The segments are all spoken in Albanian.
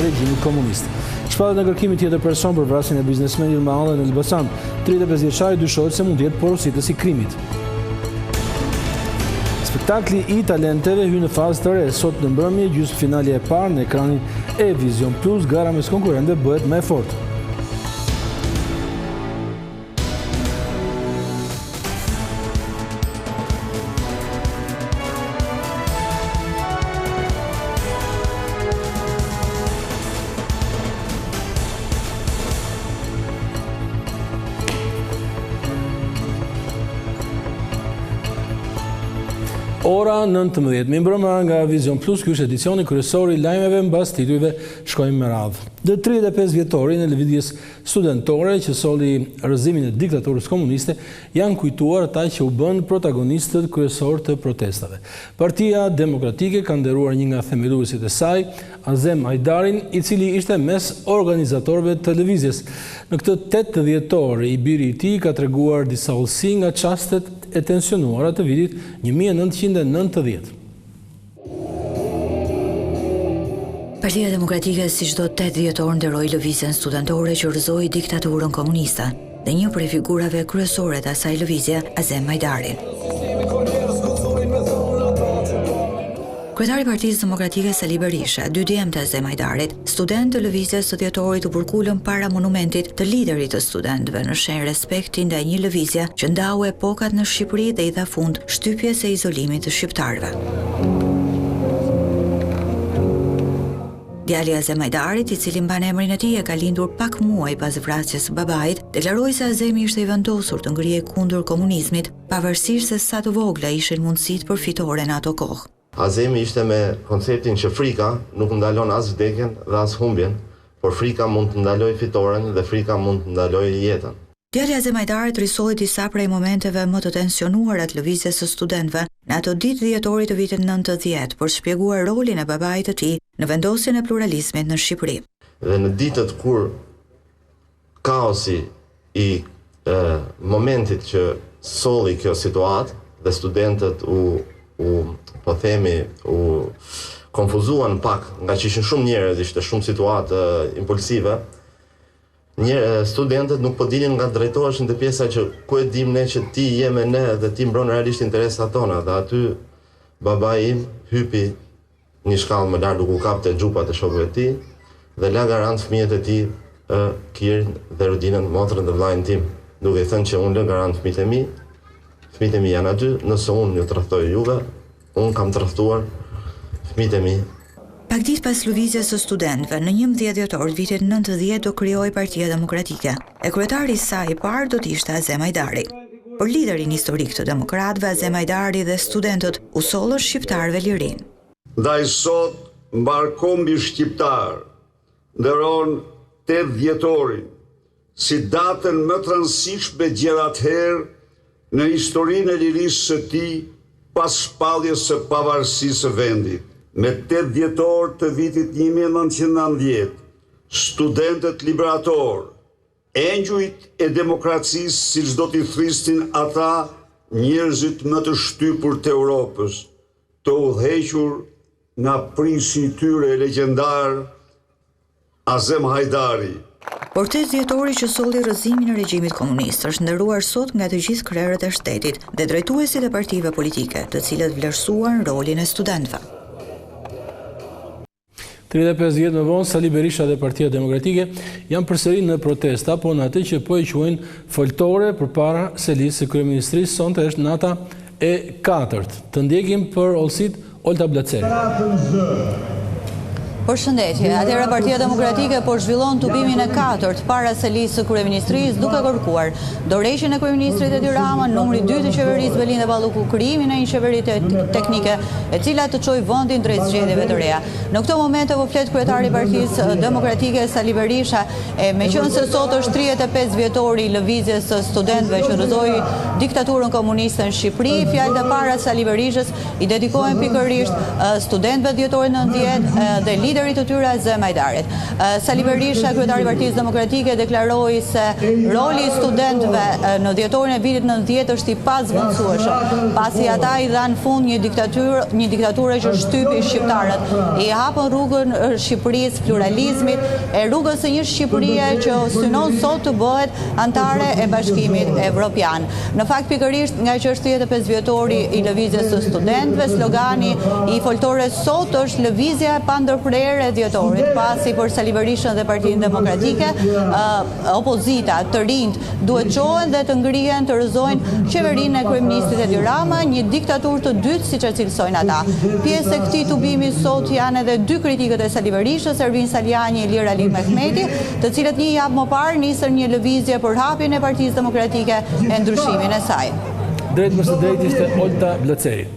regjimit komunist. Shpatet në kërkimit tjetër person për vrasjen e biznesmenit Malle në Elbasan, 35 vjeçari dyshohet se mund të jetë porositës i krimit. Spektakli i talenteve hyn në fazë të re. Sot në mbrëmje gjysmëfinalja e parë në ekranin e Vision Plus, gara mes konkurrentëve bëhet më e fortë. Ora 19. Mi mbrëmje nga Vision Plus, ky është edicioni kryesor i lajmeve mbas titujve, shkojmë me radhë. Dhe 35 vjetori në lëvizjes studentore që solli rrëzimin e diktaturës komuniste janë kujtuar ata që u bën protagonistët kryesor të protestave. Partia Demokratike ka nderuar një nga themeluesit e saj, Azem Hajdarin, i cili ishte mes organizatorëve të lëvizjes. Në këtë 8 dhjetor, i biri i tij ka treguar disa ullësi nga çastet e tensionuara të vitit 1990. Partia Demokratike si çdo 8 dhjetor nderoi lëvizjen studentore që rrëzoi diktaturën komuniste dhe një prej figurave kryesore të asaj lëvizje, Azem Hajdarin. Kryetari i Partisë Demokratike Sali Berisha, dy djemt të Azem Hajdarit, student të lëvizjes së dhjetorit, u përkullën para monumentit të liderit të studentëve në shenjë respekti ndaj një lëvizje që ndau epokat në Shqipëri dhe i dha fund shtypjes së izolimit të shqiptarëve. Djali Azem Hajdarit, i cili mban emrin e tij e ka lindur pak muaj pas vrasjes së babait, deklaroi se Azemi ishte i vendosur të ngrihej kundër komunizmit, pavarësisht se sa të vogla ishin mundësitë përfitore në ato kohë. Azemi ishte me konceptin që frika nuk ndalon as vdekjen dhe as humbjen, por frika mund të ndalojë fitoren dhe frika mund të ndalojë jetën. Djali Azem Hajdarit rrisoi disa prej momenteve më të tensionuara të lëvizjes së studentëve në ato ditë dhjetori të vitit 90 për shpjeguar rolin e babait të tij në vendosjen e pluralizmit në Shqipëri. Dhe në ditët kur kaosi i momentit që solli kjo situatë dhe studentët po themi u konfuzuan pak nga që ishin shumë njerëz, ishte shumë situatë impulsive. Studentët nuk po dinin nga drejtoheshin te pjesa që ku e dim ne që ti je me ne dhe ti mbron realisht interesat tona, dhe aty babai im hypi një shkallë më lart, u kapte xhupat e shokëve të tij dhe la garant fëmijët e tij, Kirin dhe Rudinën, motrën dhe vllajën tim, duke thënë që unë lë garant fëmijët e mi janë aty, nëse unë ju tradhtoj juve, unë kam tradhtuar fëmijët e mi. Pak ditë pas lëvizjes së studentëve, në 11 dhjetor të vitit 90 do krijoi Partia Demokratike. E kryetari i saj i parë do të ishte Azem Hajdari. Por liderin historik të demokratëve, Azem Hajdari dhe studentët u sollën shqiptarëve lirinë. Ndaj sot mbarkombi shqiptar nderon 8 dhjetorin si datën më të rëndësishme gjeratë në historinë e lirisë së tij pas shpalljes së pavarësisë së vendit. Me 8 dhjetor të vitit 1990, studentët liberator, engjujt e demokracisë, siç do t'i thrisnin ata njerëzit më të shtypur të Europës, të udhëhequr nga prisi i tyre legjendar Azem Hajdari. Por 8 dhjetori që solli rrëzimin e regjimit komunist është nderuar sot nga të gjithë krerët e shtetit dhe drejtuesit e partive politike, të cilët vlerësuan rolin e studentëve. 35 vjet më vonë, Sali Berisha dhe Partia Demokratike janë përsëri në protesta, po në atë që po e quajnë foltore përpara selisë së kryeministrisë. Sonte është nata e 4. Të ndjekim për Olsit Olta Blaceri. Përshëndetje, atëherë Partia Demokratike po zhvillon tubimin e 4 para selisë së kryeministrisë, duke kërkuar dorëheqjen e kryeministrit Edi Rama, numri 2 të qeverisë Belinda Balluku, krijimin e një qeveri teknike e cila të çojë vendin drejt zgjedhjeve të reja. Në këtë moment po flet kryetari i Partisë Demokratike Sali Berisha, meqense sot është 35 vjetori i lëvizjes së studentëve që rrëzoi diktaturën komuniste në Shqipëri, fjalët e para Sali Berishës i dedikohen pikërisht studentëve dhjetorit 90 dhe liderit të tyre Zem Ajdarit. Sali Berisha, kryetari i Partisë Demokratike, deklaroi se roli i studentëve në dhjetorin e vitit 90 është i pazvendësueshëm, pasi ata i dhanë fund një diktature që shtypi shqiptarët, i hapën rrugën Shqipërisë pluralizmit, e rrugës së një Shqipërie që synon sot të bëhet antare e Bashkimit Evropian. Në fakt, pikërisht nga që është 35 vjetori i lëvizjes së studentëve, slogani i foltores sot është lëvizja e pandërprerë e dhjetorit, pasi për Sali Berishën dhe Partinë Demokratike, opozita, të rinjt duhet qohen dhe të ngrihen të rrëzojnë qeverinë e kryeministrit Edi Rama, një diktaturë të dytë siç e cilësojnë ata. Pjesë e këtij tubimi sot janë edhe dy kritikët e Sali Berishës, Ervin Saliani e Ilir Ali Mehmeti, të cilët një javë më parë nisën një lëvizje për hapjen e Partisë Demokratike e ndryshimin e saj. Drejt për së drejt ishte Olta Blaceri.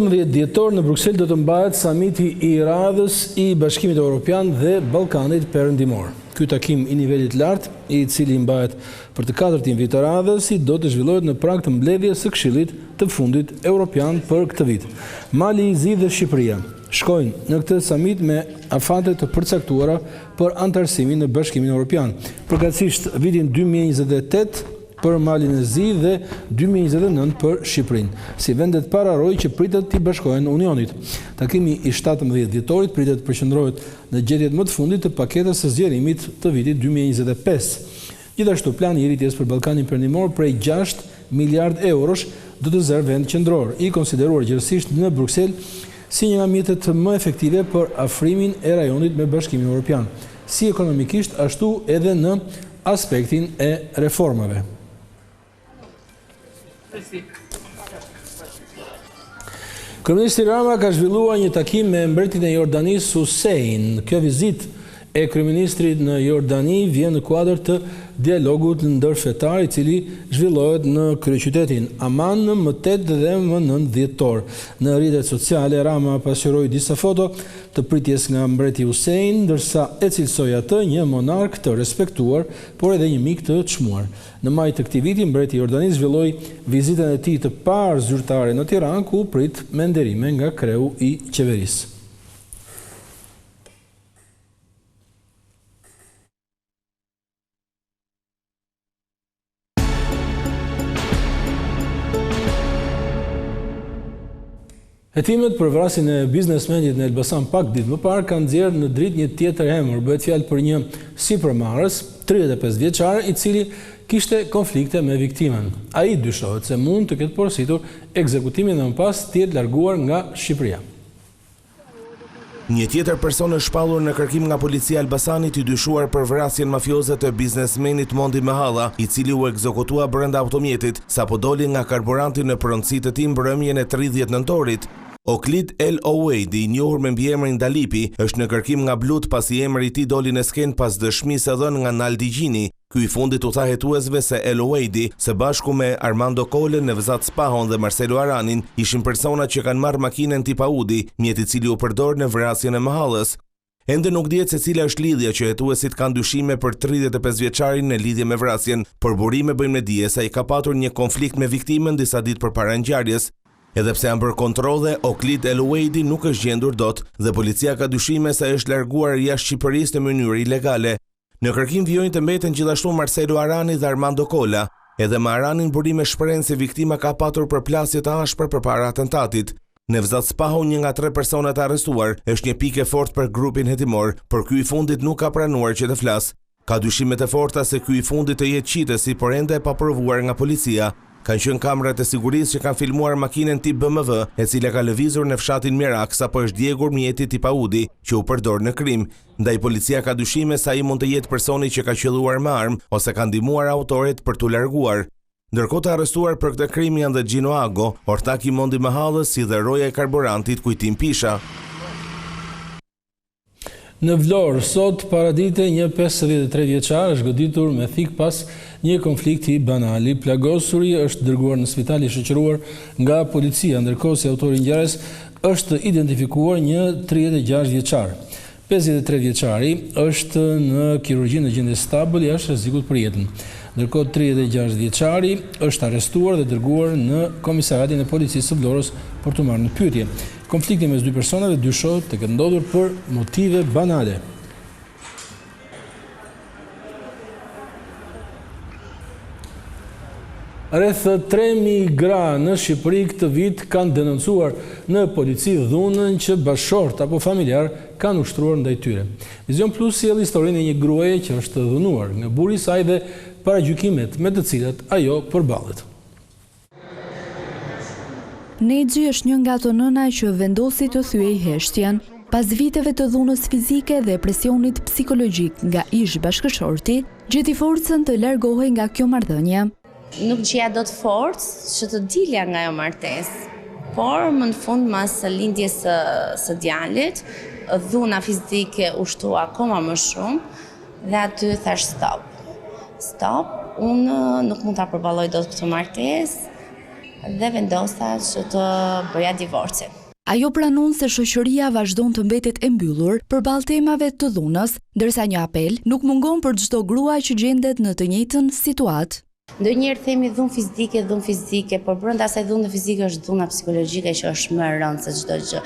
19 dhjetor në Bruksel do të mbahet samiti i radhës i Bashkimit Evropian dhe Ballkanit Perëndimor. Ky takim i nivelit lartë, i cili mbahet për të 4 vit të radhës, do të zhvillohet në prag të mbledhjes së Këshillit të fundit Evropian për këtë vit. Mali i Zi dhe Shqipëria shkojnë në këtë samit me afate të përcaktuara për antarësimin në Bashkimin Evropian, përkatësisht vitin 2028 për Malin e Zi dhe 2029 për Shqipërinë, si vendet pararoj që pritet t'i bashkohen Unionit. Takimi i 17 dhjetorit pritet të përqendrohet në gjetjet më të fundit të paketës së zgjerimit të vitit 2025. Gjithashtu, plani i rritjes për Ballkanin Perëndimor prej 6 miliard eurosh do të zërë vend qendror, i konsideruar gjithësisht në Bruksel si një nga mjetet më efektive për afrimin e rajonit me Bashkimin Evropian, si ekonomikisht ashtu edhe në aspektin e reformave. Kryeministri Rama ka zhvilluar një takim me mbretin e Jordanisë Hussein. Kjo vizitë e kryeministrit në Jordani vjen në kuadër të dialogut ndërfetar i cili zhvillohet në kryeqytetin Amman më 8 dhe më 9 dhjetor. Në rrjetet sociale Rama pasqyroi disa foto të pritjes nga mbreti Hussein, ndërsa e cilësoi atë një monark të respektuar, por edhe një mik të çmuar. Në maj të këtij viti, mbreti i Jordanisë zhvilloi vizitën e tij të parë zyrtare në Tiranë, ku prit me nderime nga kreu i qeverisë. Hetimet për vrasjen e biznesmenit në Elbasan pak ditë më parë kanë nxjerrë në dritë një tjetër emër. Bëhet fjalë për një sipërmarrës, 35 vjeçar, i cili kishte konflikte me viktimën. Ai dyshohet se mund të ketë porositur ekzekutimin dhe më pas të jetë larguar nga Shqipëria. Një tjetër person është shpallur në kërkim nga policia e Elbasanit i dyshuar për vrasjen mafioze të biznesmenit Mondi Mehalla, i cili u ekzekutua brenda automjetit sapo doli nga karburanti në pronësi të tij mbrëmjen e 30 nëntorit. Oklid El Oweidi, i njohur me mbiemrin Dalipi, është në kërkim nga blut pasi emri i tij doli në skenë pas dëshmisë së dhënë nga Naldi Gjini. Ky i fundit u tha hetuesve se El Oweidi, së bashku me Armando Kole, Nevzat Spahon dhe Marcelo Aranin, ishin persona që kanë marrë makinën tip Audi, mjet i cili u përdor në vrasjen e Mehallës. Ende nuk dihet se cila është lidhja që hetuesit kanë dyshime për 35 vjeçarin në lidhje me vrasjen, por burime bëjmë në dije se ai ka patur një konflikt me viktimën disa ditë përpara ngjarjes. Edhe pse janë bërë kontrolle, Oklid El Oweidi nuk është gjendur dot dhe policia ka dyshime se është larguar jashtë Shqipërisë në mënyrë ilegale. Në kërkim vijojnë të mbeten gjithashtu Marcelo Arani dhe Armando Kola. Edhe me Aranin burime shprehen se viktima ka patur përplasje të ashpër përpara atentatit. Nevzat Spahun, një nga 3 personat arrestuar, është një pikë e fortë për grupin hetimor, por ky i fundit nuk ka pranuar që të flasë. Ka dyshimet e forta se ky i fundit të jetë qitësi, por ende e paprovuar nga policia. Kanë qenë kamerat e sigurisë që kanë filmuar makinën tip BMW, e cila ka lëvizur në fshatin Merak sapo është djegur mjeti tip Audi, që u përdor në krim. Ndaj policia ka dyshime se ai mund të jetë personi që ka qelluar me armë ose ka ndihmuar autorit për t'u larguar. Ndërkohë të arrestuar për këtë krim janë dhe Gino Ago, ortak i Mondi Mehallës, si dhe roja e karburantit Kujtim Pisha. Në Vlorë, sot paradite një 53 vjeçar është goditur me thik pas një konflikti banal. I plagosuri është dërguar në spital i shoqëruar nga policia, ndërkohë si autori i ngjarjes është identifikuar një 36 vjeçar. 53 vjeçari është në kirurgji në gjendje stabël jashtë rrezikut për jetën. Ndërkohë 36 vjeçari është arrestuar dhe dërguar në komisariatin e policisë së Vlorës për të marrë në pyetje. Konflikti mes dy personave dyshohet të ketë ndodhur për motive banale. Rreth 3.000 gra në Shqipëri këtë vit kanë denoncuar në polici dhunën që bashkëshort apo familjar kanë ushtruar ndaj tyre. Vizion Plus sjell historinë e një gruaje që është dhunuar nga burri i saj dhe paragjykimet me të cilat ajo përballet. Nexhi është një nga ato nëna që vendosi të thyej heshtjen pas viteve të dhunës fizike dhe presionit psikologjik nga ish bashkëshorti, gjeti forcën të largohej nga kjo marrëdhënie. Nuk gjeja dot forcë që të dilja nga ajo martesë, por më në fund mas lindjes së djalit, dhuna fizike u shtua akoma më shumë dhe aty thash stop. Stop, unë nuk mund ta përballoj dot këtë martesë dhe vendosa që të bëja divorcin. Ajo pranon se shoqëria vazhdon të mbetet e mbyllur përballë temave të dhunës, ndërsa një apel nuk mungon për çdo grua që gjendet në të njëjtën situatë. Ndonjëherë themi dhunë fizike, por brenda asaj dhunë fizike është dhuna psikologjike që është më e rëndë se çdo gjë.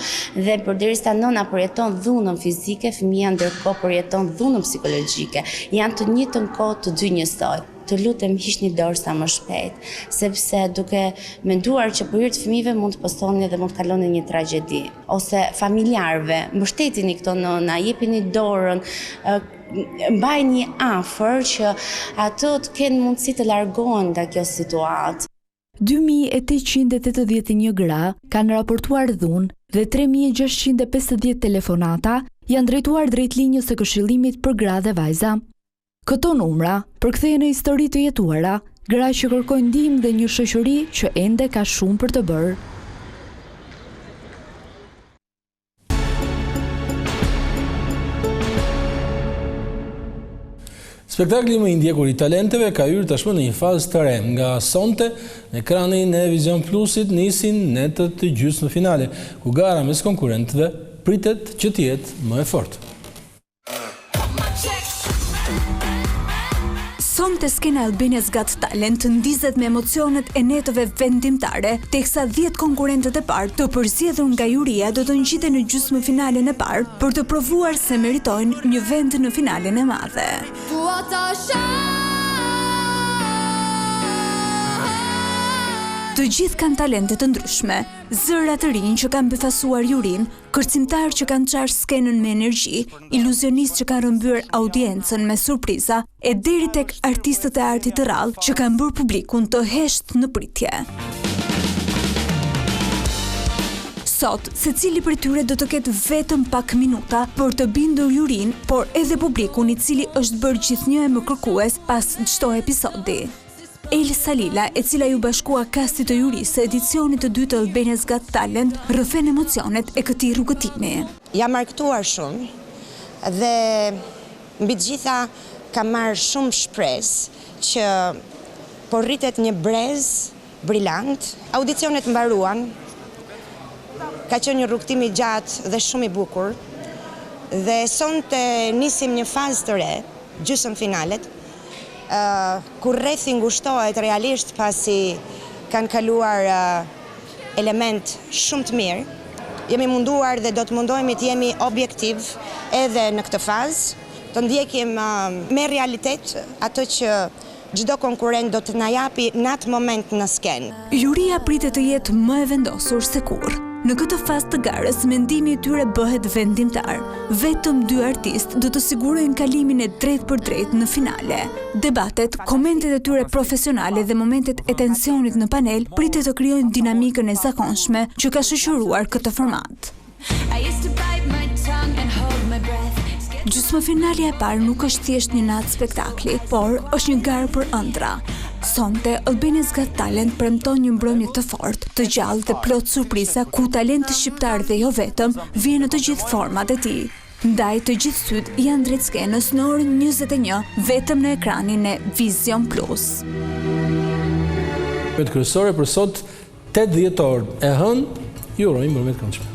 Dhe përderisa nëna përjeton dhunën fizike, fëmia ndërkohë përjeton dhunën psikologjike. Janë të njëjtën kohë të dy njësoj. Të lutem hiqni dorë sa më shpejt, sepse duke menduar që për hir të fëmijëve mund të postoni dhe mund të kaloni një tragjedi. Ose familjarëve, mbështetini këto nëna, jepini dorën, mbajini afër që ato të kenë mundësi të largohen nga kjo situatë. 2.881 gra kanë raportuar dhunë dhe 3.650 telefonata janë drejtuar drejt linjës së Këshillimit për gra dhe vajza. Këto numra përkthehen në histori të jetuara, gra që kërkojnë ndihmë dhe një shoqëri që ende ka shumë për të bërë. Spektakli më i ndjekur i talenteve ka hyrë tashmë në një fazë të re. Nga sonte, në ekranin e Vision Plusit nisin netët të gjysmëfinale, ku gara mes konkurrentëve pritet që të jetë më e fortë. Sonte skena Albania's Got Talent ndizet me emocionet e netëve vendimtare, teksa 10 konkurrentët e parë të përzgjedhur nga juria do të ngjiten në gjysmëfinalen e parë për të provuar se meritojnë një vend në finalen e madhe. Të gjithë kanë talente të ndryshme, zëra të rinj që kanë befasuar jurin, kërcimtar që kanë qarë skenën me energji, iluzionist që kanë rëmbyer audiencën me surpriza, e deri tek artistët e artit të rrallë që kanë bërë publikun të heshtë në pritje. Sot, secili prej tyre do të ketë vetëm pak minuta për të bindur jurin, por edhe publikun i cili është bërë gjithnjë e më kërkues pas çdo episodi. Elsa Lila, e cila ju bashkua kastit të jurisë edicionit të dytë të Albania's Got Talent, rrëfen emocionet e këtij rrugëtimi. Jam markëtuar shumë dhe mbi të gjitha kam marrë shumë shpresë që po rritet një brez brillant. Audicionet mbaruan, ka qenë një rrugëtim i gjatë dhe shumë i bukur, dhe sonte nisim një fazë të re, gjysmëfinalet, kur rrethi ngushtohet realisht pasi kanë kaluar element shumë të mirë. Jemi munduar dhe do të mundohemi të jemi objektiv edhe në këtë fazë, të ndjekim me realitet ato që çdo konkurrent do të na japi në atë moment në skenë. Juria pritet të jetë më e vendosur se kurrë. Në këtë fazë të garës, mendimi i tyre bëhet vendimtar. Vetëm 2 artistë do të sigurojnë kalimin e drejt për drejt në finale. Debatet, komentet e tyre profesionale dhe momentet e tensionit në panel pritet të krijojnë dinamikën e zakonshme që ka shoqëruar këtë format. Gjysmëfinalja e parë nuk është thjesht një natë spektakli, por është një garë për ëndra. Sonte, Albania's Got Talent premton një mbrëmje të fortë, të gjallë dhe plot surpriza ku talenti shqiptar dhe jo vetëm vjen në të gjithë format e tij. Ndaj të gjithë syt janë drejt skenës në orën 21 vetëm në ekranin e Vision Plus. Kryesore për sot 8 dhjetor e hënë, ju urojmë mbrëmje të këndshme.